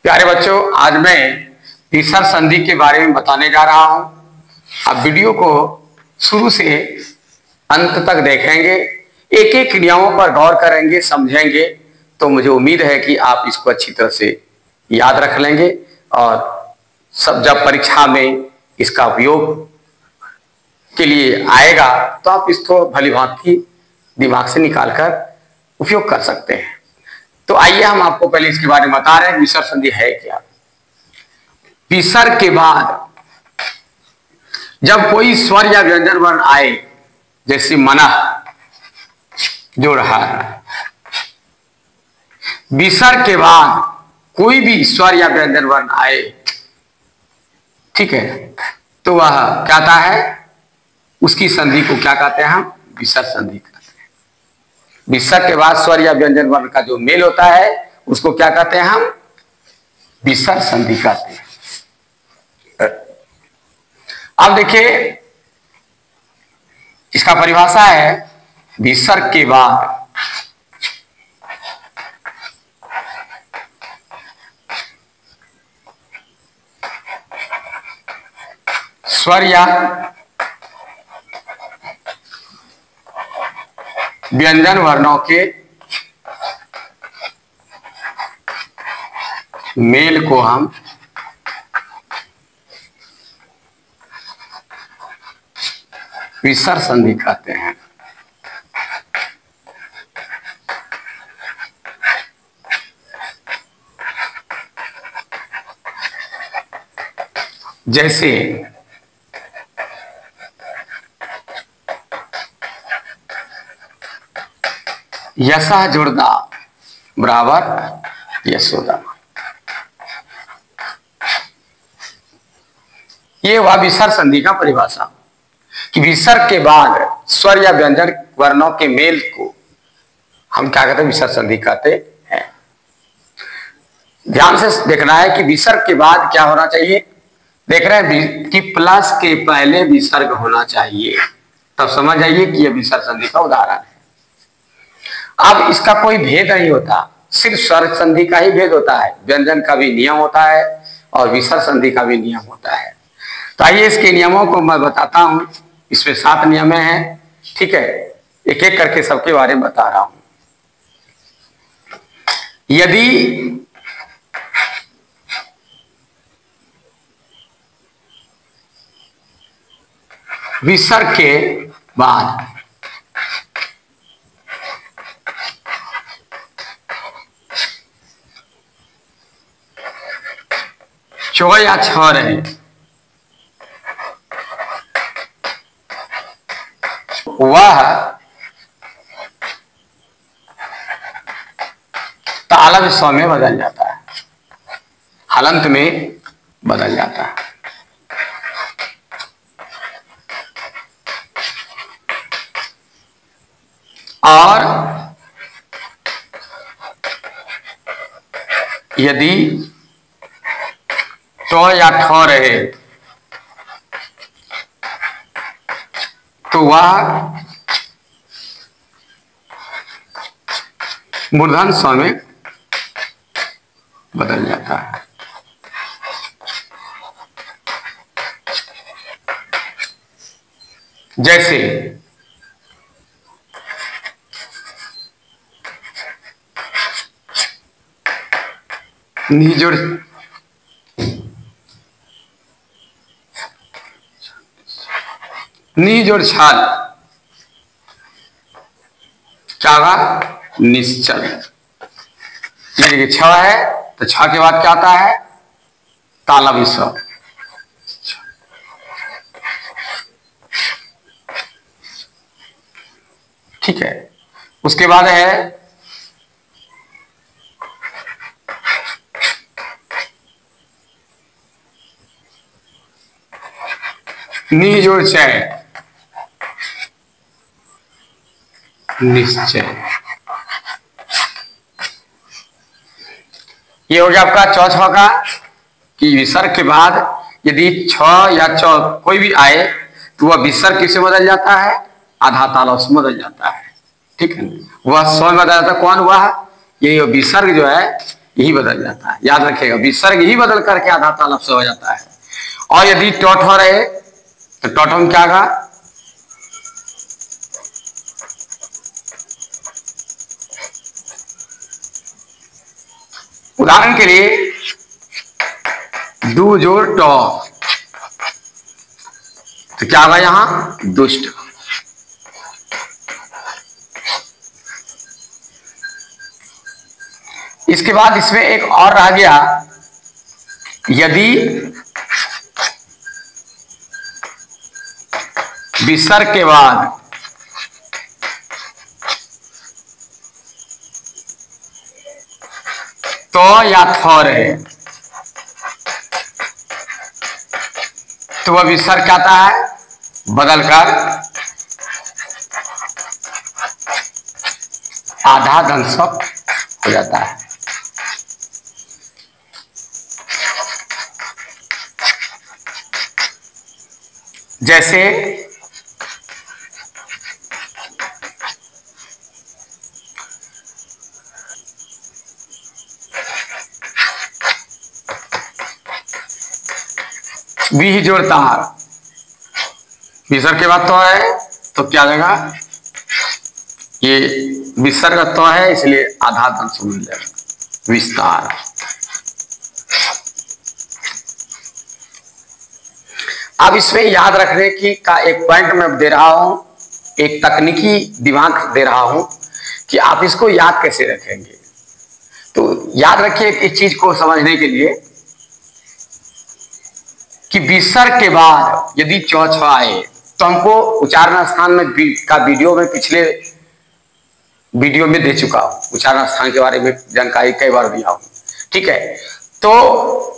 प्यारे बच्चों, आज मैं विसर्ग संधि के बारे में बताने जा रहा हूं। आप वीडियो को शुरू से अंत तक देखेंगे, एक एक नियमों पर गौर करेंगे, समझेंगे, तो मुझे उम्मीद है कि आप इसको अच्छी तरह से याद रख लेंगे और सब जब परीक्षा में इसका उपयोग के लिए आएगा तो आप इसको भली भांति दिमाग से निकालकर उपयोग कर सकते हैं। तो आइए हम आपको पहले इसके बारे में बता रहे हैं विसर्ग संधि है क्या। विसर्ग के बाद जब कोई स्वर या व्यंजन वर्ण आए, जैसे मनः जो रहा, विसर्ग के बाद कोई भी स्वर या व्यंजन वर्ण आए, ठीक है, तो वह क्या कहता है, उसकी संधि को क्या कहते हैं हम, विसर्ग संधि कहते हैं। विसर्ग के बाद स्वर या व्यंजन वर्ण का जो मेल होता है उसको क्या कहते हैं हम, विसर्ग संधि कहते हैं। अब देखिए, इसका परिभाषा है, विसर्ग के बाद स्वर या व्यंजन वर्णों के मेल को हम विसर्ग संधि कहते हैं। जैसे यशः जुड़दा बराबर यशोदा, ये हुआ विसर्ग संधि का परिभाषा कि विसर्ग के बाद स्वर या व्यंजन वर्णों के मेल को हम क्या कहते हैं, विसर्ग संधि कहते हैं। ध्यान से देखना है कि विसर्ग के बाद क्या होना चाहिए, देख रहे हैं कि प्लस के पहले विसर्ग होना चाहिए, तब समझ जाइए कि यह विसर्ग संधि का उदाहरण है। अब इसका कोई भेद नहीं होता, सिर्फ स्वर संधि का ही भेद होता है, व्यंजन का भी नियम होता है और विसर्ग संधि का भी नियम होता है। तो आइए इसके नियमों को मैं बताता हूं। इसमें 7 नियम हैं, ठीक है, एक एक करके सबके बारे में बता रहा हूं। यदि विसर्ग के बाद च या छ रहे, वह तालव्य स्वर में बदल जाता है, हलंत में बदल जाता है। और यदि ट या ठ रहे तो वह मूर्धन्य स्वर में बदल जाता है। जैसे निजोड़ निजोड़ छाल क्या होगा, निश्चल। ये देखिए छ है तो छ के बाद क्या आता है, तालव्य स्वर। ठीक है, उसके बाद है निजोड़ चय निश्चय। ये हो गया आपका चौ छ का, कि विसर्ग के बाद यदि छ या चौ कोई भी आए तो वह विसर्ग किससे बदल जाता है, आधा तालव से बदल जाता है। ठीक है, वह स्वर में बदल जाता है। कौन हुआ, ये विसर्ग जो है यही बदल जाता है, याद रखिएगा, विसर्ग ही बदल करके आधा तालब से हो जाता है। और यदि टॉठ रहे तो टॉठ में क्या होगा, उदाहरण के लिए दू जोड़ टॉ, तो क्या होगा यहां दुष्ट। इसके बाद इसमें एक और रह गया, यदि विसर्ग के बाद तो या थ रहे तो वह विसर्ग क्या आता है, बदलकर आधा दंशक हो जाता है। जैसे भी जोड़ता है, विसर्ग के बाद तो है तो क्या देगा, ये विसर्ग तो है इसलिए आधा दंश मिल जाएगा, विस्तार। अब इसमें याद रखने की का एक पॉइंट मैं दे रहा हूं, एक तकनीकी दिमाग दे रहा हूं कि आप इसको याद कैसे रखेंगे। तो याद रखिए इस चीज को समझने के लिए कि विसर्ग के बाद यदि चौ छ आए तो हमको उच्चारण स्थान में का वीडियो में पिछले वीडियो में दे चुका हूं, उच्चारण स्थान के बारे में जानकारी कई बार दिया हूं, ठीक है। तो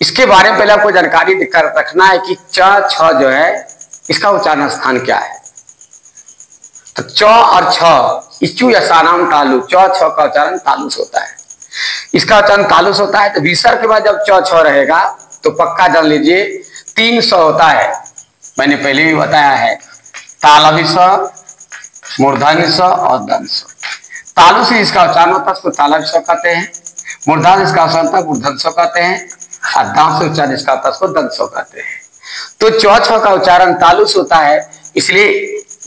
इसके बारे में पहले आपको जानकारी कर रखना है कि च छ जो है इसका उच्चारण स्थान क्या है। तो च और छ, इचू यसानाम तालु, च छ का उच्चारण तालु से होता है, इसका उच्चारण तालु से होता है। तो विसर्ग के बाद जब च छ रहेगा तो पक्का जान लीजिए 300 होता है, मैंने पहले भी बताया है, तालवी स, मूर्धन्य स और दंत स। तालु से इसका उच्चारण होता है उसको तालवी स कहते हैं, मूर्धन्य इसका उच्चारण होता है मूर्धन्य स कहते हैं, और दांत से उच्चारण इसका होता है उसको दंत स कहते हैं। तो चौ छ का उच्चारण तालु से होता है, इसलिए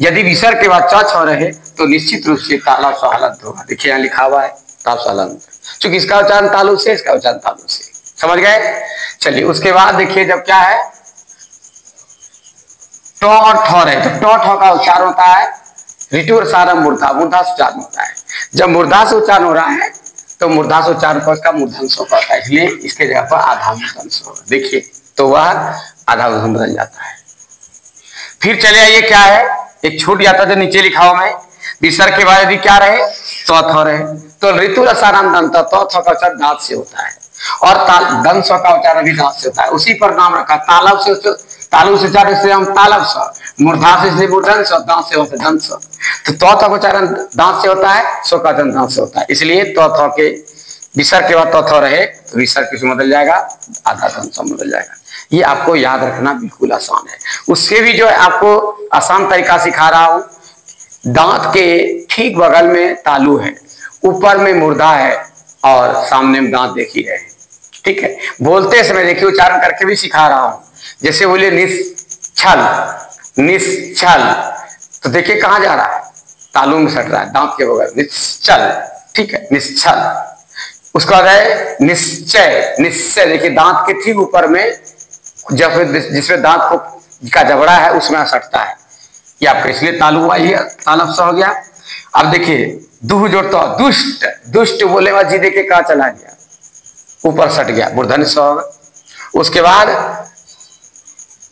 यदि विसर्ग के बाद चौ छ रहे तो निश्चित रूप से ताला स हलंत होगा। देखिए यहाँ लिखा हुआ है ताल स हलंत, क्योंकि इसका उच्चारण तालु से, इसका उच्चारण तालु से, समझ गए। चलिए उसके बाद देखिए जब क्या है टो और ठ है, तो टो ठ का उच्चारण होता है ऋतु सारा मूर्धा, मूर्धा से उच्चारण होता है। जब मूर्धा से उच्चारण हो रहा है तो मूर्धा से उच्चारण पर उसका मूर्धन्य होता है, इसलिए इसके जगह पर आधा मूर्धन्य होगा। देखिए तो वह आधा मूर्धन्य बदल जाता है। फिर चले आइए क्या है, एक छूट जाता जो नीचे लिखा हुआ मैं, विसर्ग के बाद यदि क्या रहे तो थ रहे तो ऋतु रसाराम दंत, तो थ का उच्चारण दांत से होता है और दंत का उच्चारण भी दांत से होता है। उसी पर नाम रखा तालब से, तालु से उच्चारण से हम तालब स, मूर्धा से इसलिए मूर्धन्य स, दांत से होता है दंत स। तो का उच्चारण दांत से होता है, सो का उच्चारण दांत से होता है, इसलिए तो थ के विसर्ग के बाद तो थ रहे तो विसर्ग किसमें बदल जाएगा, आधा दंत बदल जाएगा। ये आपको याद रखना बिल्कुल आसान है। उससे भी जो है आपको आसान तरीका सिखा रहा हूं, दांत के ठीक बगल में तालु है, ऊपर में मूर्धा है और सामने में दांत देख ही रहे हैं, ठीक है। बोलते समय देखिए उच्चारण करके भी सिखा रहा हूं, जैसे बोले निश्चल, निश्चल, तो देखिए कहां जा रहा है, तालु में सट रहा है, दांत के बगल, निश्चल, ठीक है, निश्चल। उसका है निश्चय, निश्चय, देखिए दांत के ठीक ऊपर में जब जिसमें दांत को का जबड़ा है उसमें सटता है, ये आपका इसलिए तालु हुआ, ये तालब सा हो गया। अब देखिए दुह जोड़ता तो दुष्ट, दुष्ट बोले बाद जी देखिए कहां चला गया, ऊपर सट गया, मूर्धन्य स होगा। उसके बाद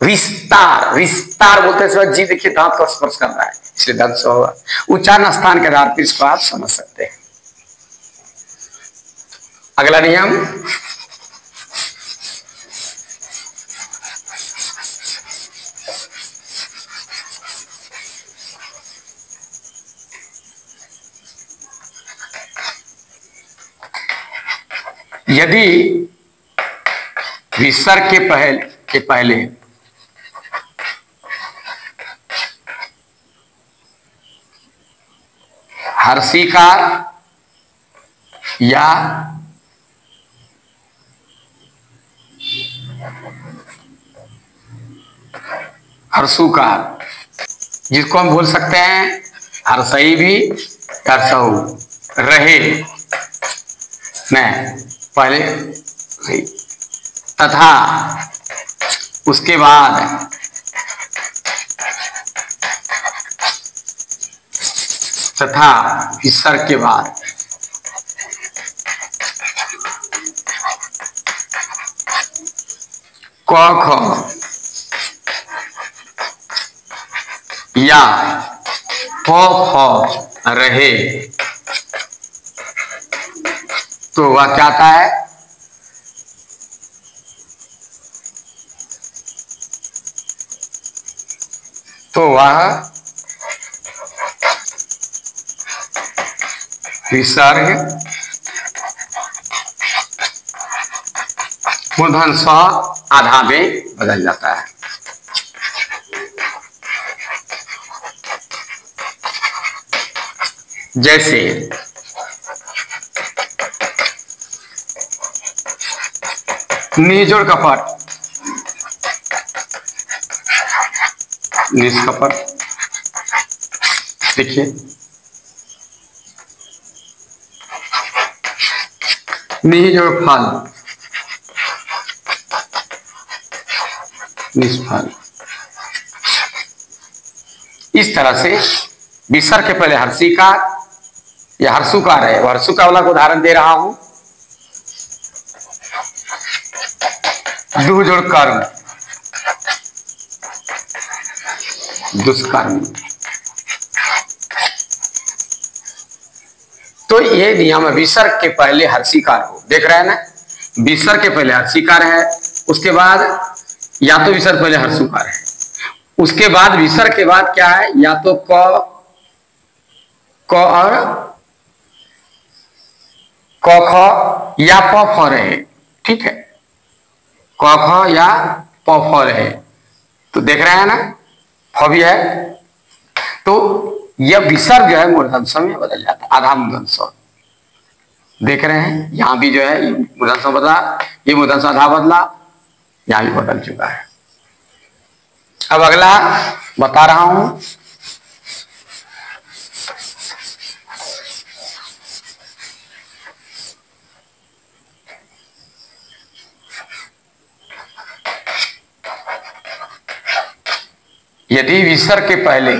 विस्तार, विस्तार बोलते समय जी देखिए दांत को स्पर्श कर रहा है, इसलिए दंत स होगा। उच्चारण स्थान के आधार पर इसको आप समझ सकते हैं। अगला नियम, यदि विसर्ग के पहले हर्षिकार या हर्षुकार, जिसको हम बोल सकते हैं हर्षई भी, हर्षऊ रहे नहीं पहले, तथा उसके बाद तथा विसर्ग के बाद क ख या प फ रहे तो वह क्या आता है? तो वह विसर्ग मूर्धन स आधा में बदल जाता है। जैसे निजोड़ कपट, निष्कपट, देखिए निजोड़ फल, निष्फल। इस तरह से विसर्ग के पहले हर्षिकार या हर्षुकार है, हर्षुकार वाला को उदाहरण दे रहा हूं। दुह जोड़ कर्म, दुष्कर्म। तो ये नियम विसर्ग के पहले हर्षिकार हो, देख रहे हैं ना, विसर्ग के पहले हर्षिकार है, उसके बाद या तो विसर्ग पहले हर्षुकार है, उसके बाद विसर्ग के बाद क्या है, या तो क और क ख या प फ रहे, ठीक है, क ख या प फ रहे। तो देख रहे हैं ना, फ भी है, तो यह विसर्ग जो है मूर्धन स में बदल जाता है, आधा मूर्धन स। देख रहे हैं यहां भी जो है मूर्धन स बदला, ये मूर्धन स आधा बदला, यहां भी बदल चुका है। अब अगला बता रहा हूं, यदि विसर्ग के पहले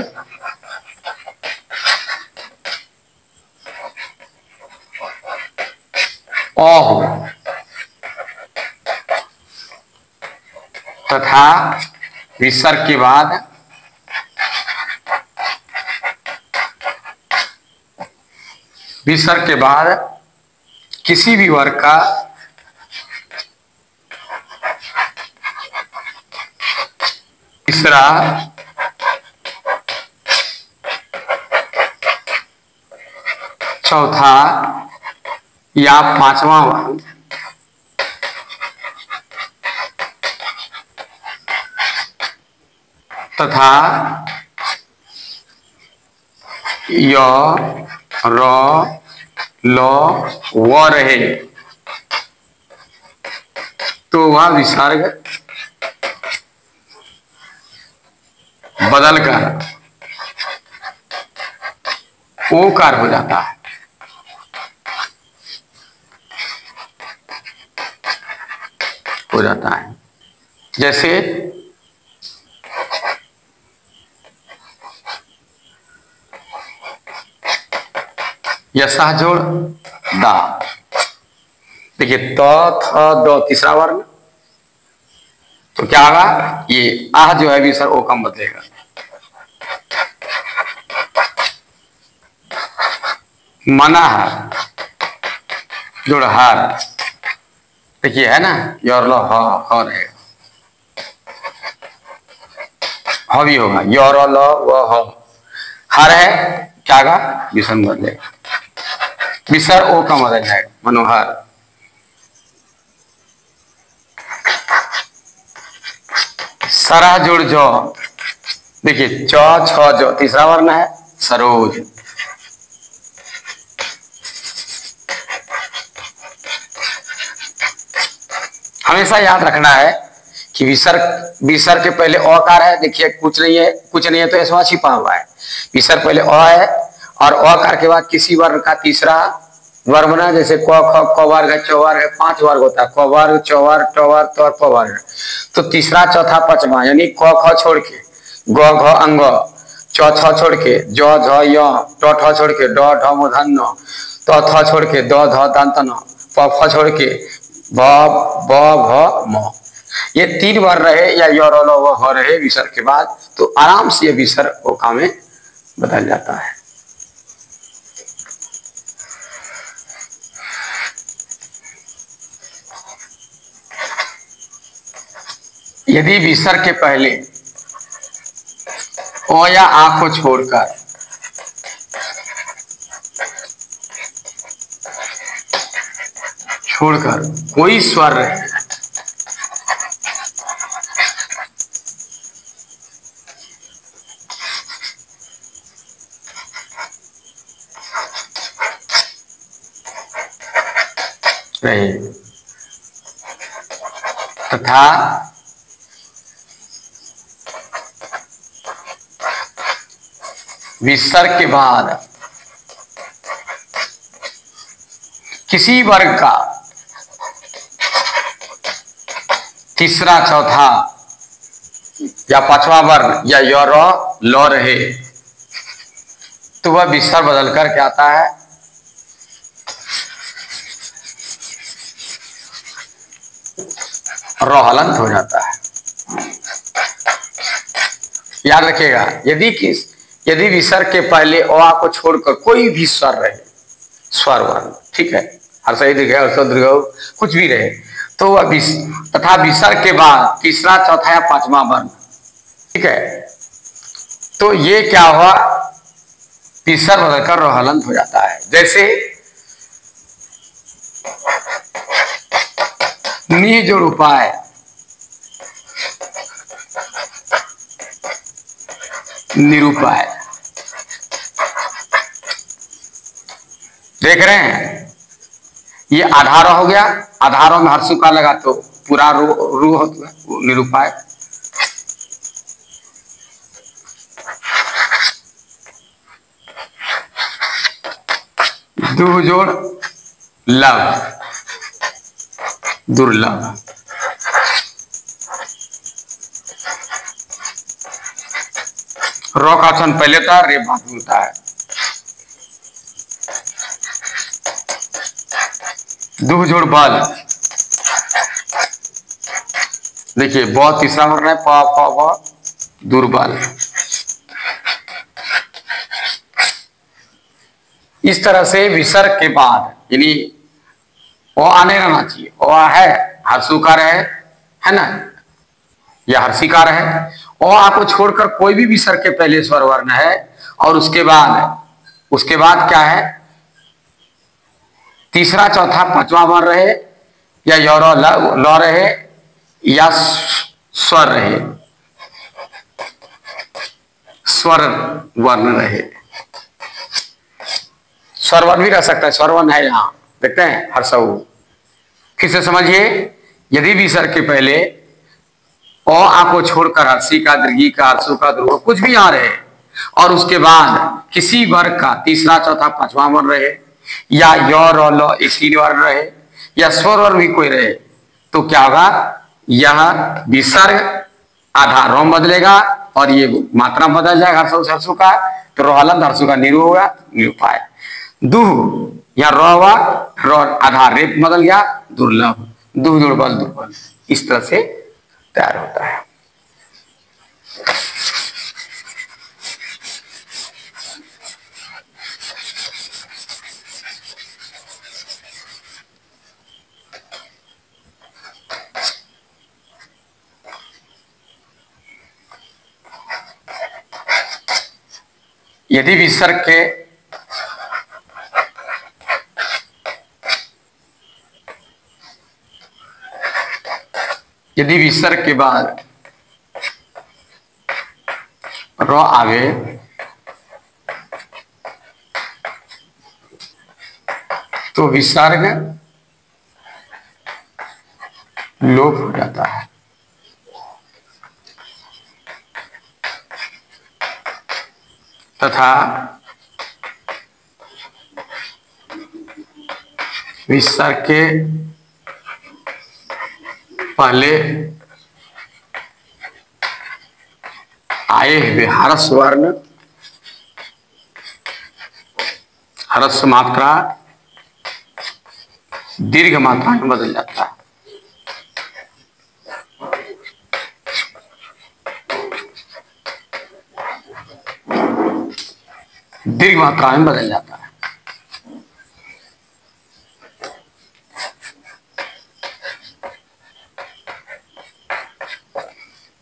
अ हो तथा विसर्ग के बाद किसी भी वर्ग का तीसरा चौथा या पांचवा वर्ग तथा य र ल व रहे तो वह विसर्ग बदलकर ओकार हो जाता है। जैसे यशा जोड़ दा, देखिए त थ द तीसरा वर्ण, तो क्या होगा, ये आह जो है विसर्ग ओ कम बदलेगा। मना जोड़ हार, देखिए है ना, योर लो ह रहेगा, ह भी होगा, योर लो व हर है, क्या होगा, विसर्ग बदलेगा, विसर्ग ओ का बदल जाएगा, मनोहर। सरह जोड़ जो, देखिए च छ जो तीसरा वर्ण है, सरोज। हमेशा याद रखना है कि विसर्ग विसर्ग के पहले अकार है, देखिए कुछ नहीं है तो इसमें छिपा हुआ है। विसर्ग पहले अ है और अकार के बाद किसी वर्ग का तीसरा वर्ग बना, जैसे क ख क वर्ग है, च वर्ग है, 5 वर्ग होता है, क वर्ग, च वर्ग, ट वर्ग, त प वर्ग। तो तीसरा चौथा पांचवा यानी क ख छोड़ के ग घ अंग, च छ छोड़ के ज झ य, ट ठ छोड़ के ड ढ मूर्धन्य, त थ छोड़ के द ध दंत न, प फ छोड़ के ब ब भ म। ये 3 बार रहे या य र ल व ह रहे विसर्ग के बाद, तो आराम से ये विसर्ग ओका में बदल जाता है। यदि विसर्ग के पहले अ या आ को छोड़कर कोई स्वर रहे तथा विसर्ग के बाद किसी वर्ग का तीसरा चौथा या पांचवा वर्ण या य र ल रहे तो वह विसर्ग बदलकर क्या आता है, र हलंत हो जाता है। याद रखिएगा, यदि विसर्ग के पहले अ आ को छोड़कर कोई भी स्वर रहे, स्वर वर्ण, ठीक है, हर्ष दीर्घ हर्ष दीर्घ कुछ भी रहे, तो वह तथा विसर्ग के बाद तीसरा चौथा या पांचवा वर्ण, ठीक है, तो ये क्या हुआ, विसर्ग बदलकर र हलंत हो जाता है। जैसे नि जोड़ उपाय, निरूपाय, देख रहे हैं, ये आधार हो गया, आधारों में हर्षु का लगा तो पूरा रू हो गया निरूपाय। दु जोड़ लव, दुर्लभ। रो का क्षण पहले था, रे बाद में होता है। दु जोड़ बल, देखिए बहुत तीसरा वर्ण है, प फ व, दुर्बल। इस तरह से विसर्ग के बाद यानी ओ आने रहना चाहिए, ओ आ है हर्षुकार है ना, या हर्षिकार है, ओ आ को छोड़कर कोई भी विसर्ग के पहले स्वर वर्ण है और उसके बाद क्या है, तीसरा चौथा पांचवा वर्ण रहे या य र ल रहे या स्वर रहे, स्वर वर्ण रहे, स्वर वर्ण भी रह सकता है, स्वर वर्ण है यहां देखते हैं हर्षऊ। फिर से समझिए, यदि विसर्ग के पहले अ आ को छोड़कर हर्षी का, दीर्घी का, हर्षु का, ध्रुव कुछ भी आ रहे और उसके बाद किसी वर्ग का तीसरा चौथा पांचवा वर्ण रहे या य र ल इसी वर्ण रहे या स्वर वर्ण भी कोई रहे, तो क्या होगा, यह विसर्ग आधार रोम बदलेगा और ये मात्रा बदल जाएगा हर्षु का, तो रोहलंत हर्षु का निरू होगा, निरूपाय। दुह या रोवा रो आधार रेप बदल गया, दुर्लभ, दुह दुर्बल दुर्बल, इस तरह से तैयार होता है। यदि विसर्ग के बाद र आवे तो विसर्ग लोप हो जाता है। तथा विसर्ग के पहले आए हुए ह्रस्व वर्ण, ह्रस्व मात्रा दीर्घ मात्रा में बदल जाता है। दीर्घ मात्रा में बदल जाता है।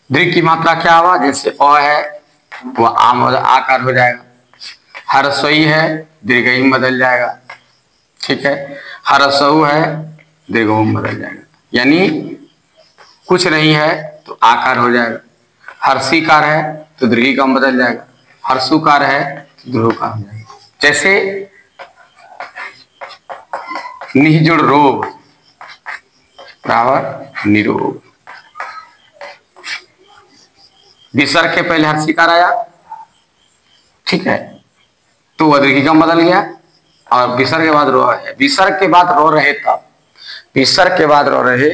दीर्घ की मात्रा क्या हुआ? जैसे अ है वो आम आकार हो जाएगा, ह्रस्वई है दीर्घ में बदल जाएगा, ठीक है। ह्रस्व है दीर्घ में बदल जाएगा, यानी कुछ नहीं है तो आकार हो जाएगा। हर्षीकार है तो दीर्घ का बदल जाएगा, हर्षुकार है तो ध्रुव का हो जाएगा। जैसे निजुड़ रोग बराबर निरोग। विसर्ग के पहले हर्षिकार आया, ठीक है, तो वह दीर्घ का बदल गया। और विसर्ग के बाद रो है, विसर्ग के बाद रो रहे तब, विसर्ग के बाद रो रहे,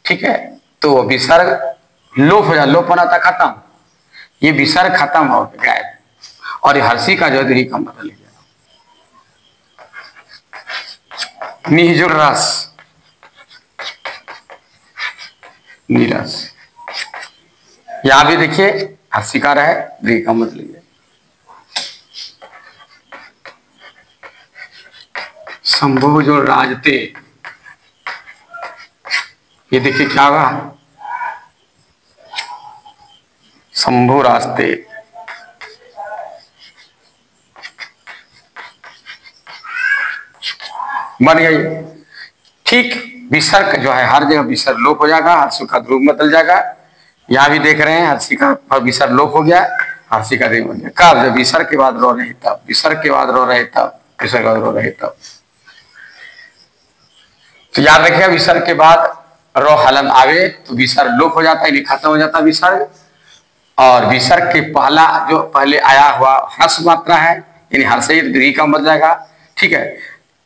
ठीक है, तो विसर्ग लोप हो जाए, लोप होना था खत्म, ये विसर्ग खत्म हो गया और ये हर्षी का जो दीर्घ का बदल गया। निजुड़ रस नीरस, यहां भी देखिए हर्षिकार है दीर्घ का बदल गया। संभव जो राजते, ये देखिए क्या होगा? शंभु रास्ते, बन गई। ठीक विसर्ग जो है हर जगह विसर्ग लोप हो जाएगा, हर्षु का ध्रुव बदल जाएगा। यहां भी देख रहे हैं हर्षी का विसर्ग लोप हो गया, हर्षी का ध्रुव बन गया। कब? जब विसर्ग के बाद रो रहे तब, विसर्ग के बाद रो रहे तब, विसर्ग के बाद रो रहे तब। तो याद रखिएगा विसर्ग के बाद रो हलन आवे तो विसर्ग लोप हो जाता है, खत्म हो जाता है विसर्ग। और विसर्ग के पहला जो पहले आया हुआ ह्रस्व मात्रा है, यानी हर्षई दीर्घ का बन जाएगा, ठीक है।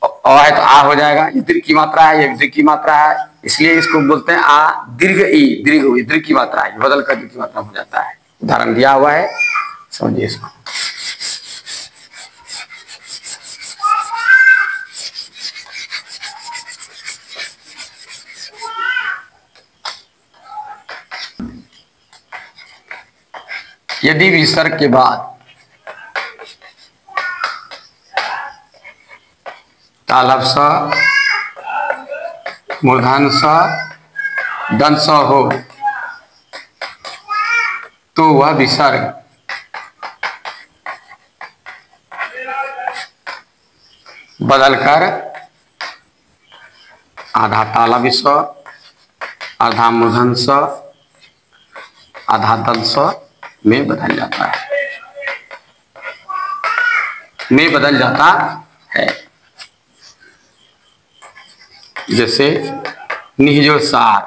अ है तो आ हो जाएगा, ये दीर्घ की मात्रा है, ये दीर्घ की मात्रा है, इसलिए इसको बोलते हैं आ दीर्घ ई, दीर्घ हुई, दीर्घ की मात्रा है, बदल कर दीर्घ की मात्रा हो जाता है। उदाहरण दिया हुआ है, समझिए इसको। यदि विसर्ग के बाद तालव्य स, मूर्धन्य स, दंत स हो तो वह विसर्ग बदलकर आधा तालव्य स, आधा मूर्धन्य स, आधा दंत स में बदल जाता है, में बदल जाता है। जैसे निजोड़ सार,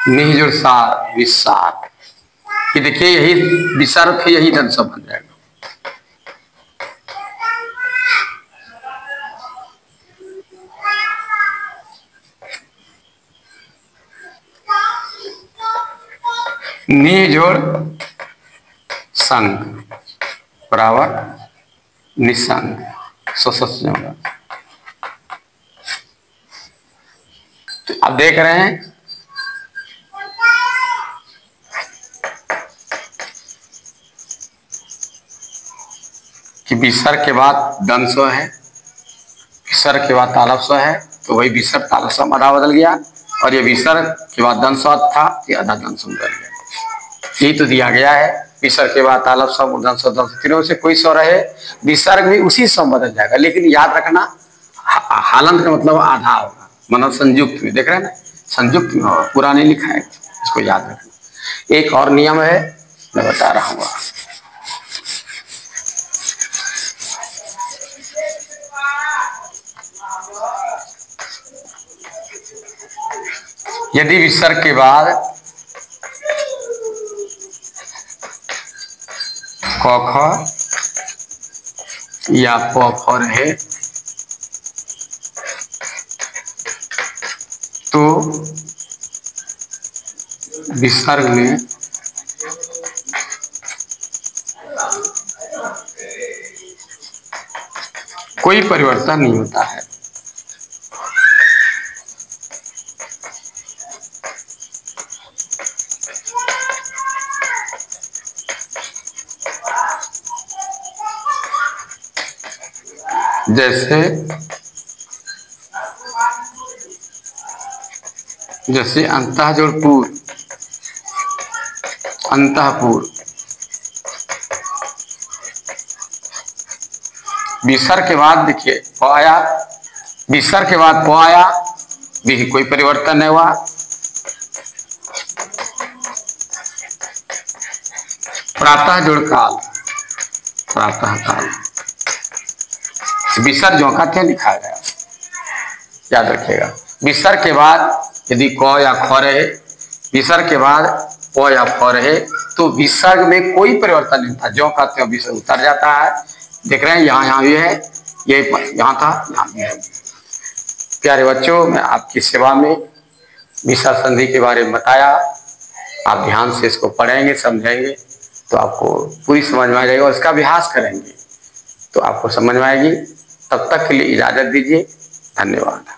निजोड़ सार विसार, ये देखिए यही विसर्ग है, यही दंत स बन जाएगा। निजोड़ संग बराबर निसंग, होगा। तो आप देख रहे हैं कि विसर्ग के बाद दंत स है, विसर्ग के बाद तालव्य स है, तो वही विसर्ग तालव्य स आधा बदल गया, और ये विसर्ग के बाद दंत स था, ये आधा दंत स बदल गया। यही तो दिया गया है, विसर्ग के बाद तालव्य स, मूर्धन्य स, दंत स, तीनों से कोई स रहे, विसर्ग भी उसी स बदल जाएगा। लेकिन याद रखना हालंत का मतलब आधा होगा, मतलब संयुक्त में, देख रहे हैं ना, संयुक्त में होगा, पूरा नहीं लिखा है, इसको याद रखना। एक और नियम है मैं बता रहा हूँ। यदि विसर्ग के बाद क ख या प फ रहे तो विसर्ग में कोई परिवर्तन नहीं होता है। जैसे अंतः जोड़ पूर, अंतःपुर, विसर्ग के बाद देखिए प आया, विसर्ग के बाद प आया, देखिए कोई परिवर्तन नहीं हुआ। प्रातः जोड़ काल, प्रातः काल, विसर्ग जो का क्या लिखा गया याद रखिएगा। विसर्ग के बाद यदि क या ख रहे, विसर्ग के बाद प या फ रहे तो विसर्ग में कोई परिवर्तन नहीं था, जो का त्यों विसर्ग उतर जाता है। देख रहे हैं यहाँ भी है, ये यहाँ था, यहाँ भी है। प्यारे बच्चों, मैं आपकी सेवा में विसर्ग संधि के बारे में बताया। आप ध्यान से इसको पढ़ेंगे, समझेंगे तो आपको पूरी समझ में आ जाएगी और इसका अभ्यास करेंगे तो आपको समझ में आएगी। तब तक के लिए इजाजत दीजिए। धन्यवाद।